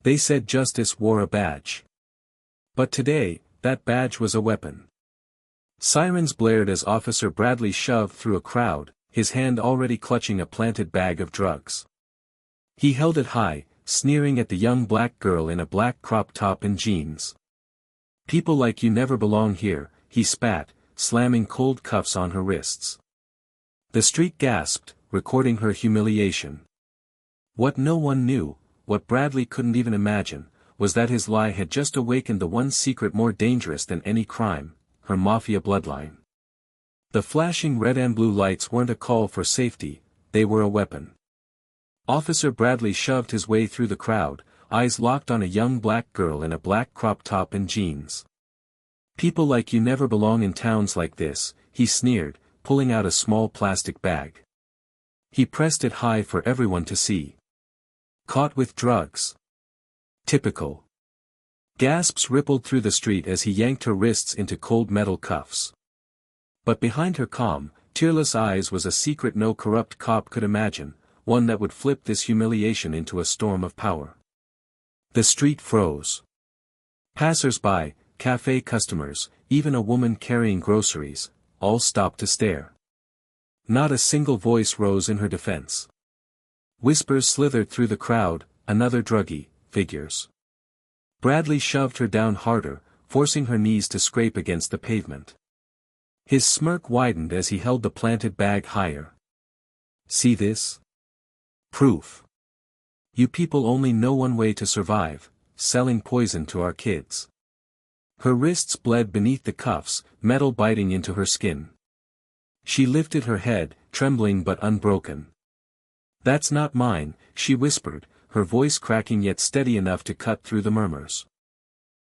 They said justice wore a badge. But today, that badge was a weapon. Sirens blared as Officer Bradley shoved through a crowd, his hand already clutching a planted bag of drugs. He held it high, sneering at the young black girl in a black crop top and jeans. "People like you never belong here," he spat, slamming cold cuffs on her wrists. The street gasped, recording her humiliation. What no one knew, what Bradley couldn't even imagine, was that his lie had just awakened the one secret more dangerous than any crime, her Mafia bloodline. The flashing red and blue lights weren't a call for safety, they were a weapon. Officer Bradley shoved his way through the crowd, eyes locked on a young black girl in a black crop top and jeans. "People like you never belong in towns like this," he sneered, pulling out a small plastic bag. He pressed it high for everyone to see. "Caught with drugs. Typical." Gasps rippled through the street as he yanked her wrists into cold metal cuffs. But behind her calm, tearless eyes was a secret no corrupt cop could imagine, one that would flip this humiliation into a storm of power. The street froze. Passers-by, cafe customers, even a woman carrying groceries, all stopped to stare. Not a single voice rose in her defense. Whispers slithered through the crowd, "Another druggie, figures." Bradley shoved her down harder, forcing her knees to scrape against the pavement. His smirk widened as he held the planted bag higher. "See this? Proof. You people only know one way to survive, selling poison to our kids." Her wrists bled beneath the cuffs, metal biting into her skin. She lifted her head, trembling but unbroken. "That's not mine," she whispered, her voice cracking yet steady enough to cut through the murmurs.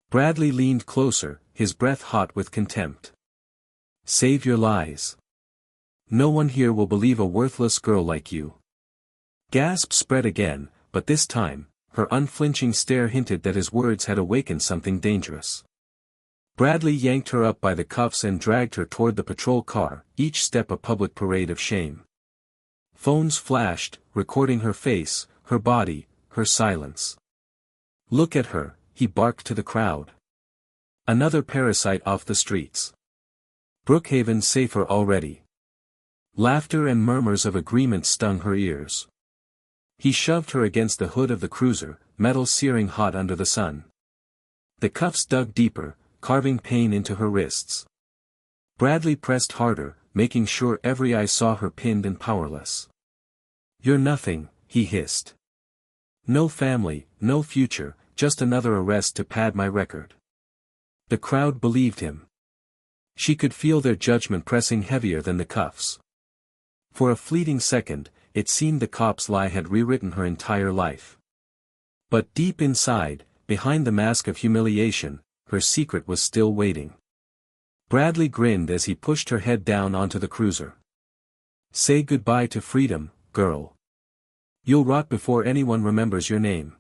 Bradley leaned closer, his breath hot with contempt. "Save your lies. No one here will believe a worthless girl like you." Gasps spread again, but this time, her unflinching stare hinted that his words had awakened something dangerous. Bradley yanked her up by the cuffs and dragged her toward the patrol car, each step a public parade of shame. Phones flashed, recording her face, her body, her silence. "Look at her," he barked to the crowd. "Another parasite off the streets. Brookhaven safer already." Laughter and murmurs of agreement stung her ears. He shoved her against the hood of the cruiser, metal searing hot under the sun. The cuffs dug deeper, carving pain into her wrists. Bradley pressed harder, making sure every eye saw her pinned and powerless. "You're nothing," he hissed. "No family, no future, just another arrest to pad my record." The crowd believed him. She could feel their judgment pressing heavier than the cuffs. For a fleeting second, it seemed the cop's lie had rewritten her entire life. But deep inside, behind the mask of humiliation, her secret was still waiting. Bradley grinned as he pushed her head down onto the cruiser. "Say goodbye to freedom, girl. You'll rot before anyone remembers your name."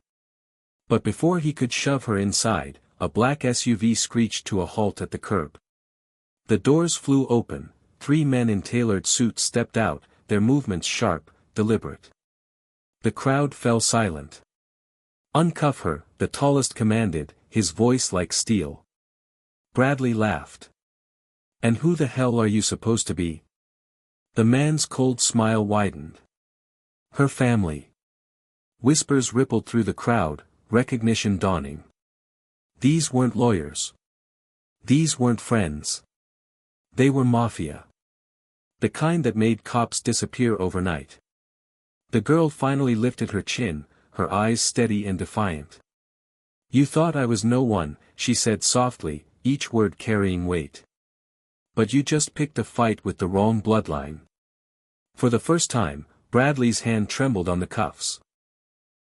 But before he could shove her inside, a black SUV screeched to a halt at the curb. The doors flew open, 3 men in tailored suits stepped out, their movements sharp, deliberate. The crowd fell silent. "Uncuff her," the tallest commanded, his voice like steel. Bradley laughed. "And who the hell are you supposed to be?" The man's cold smile widened. "Her family." Whispers rippled through the crowd, recognition dawning. These weren't lawyers. These weren't friends. They were Mafia. The kind that made cops disappear overnight. The girl finally lifted her chin, her eyes steady and defiant. "You thought I was no one," she said softly, each word carrying weight. "But you just picked a fight with the wrong bloodline." For the first time, Bradley's hand trembled on the cuffs.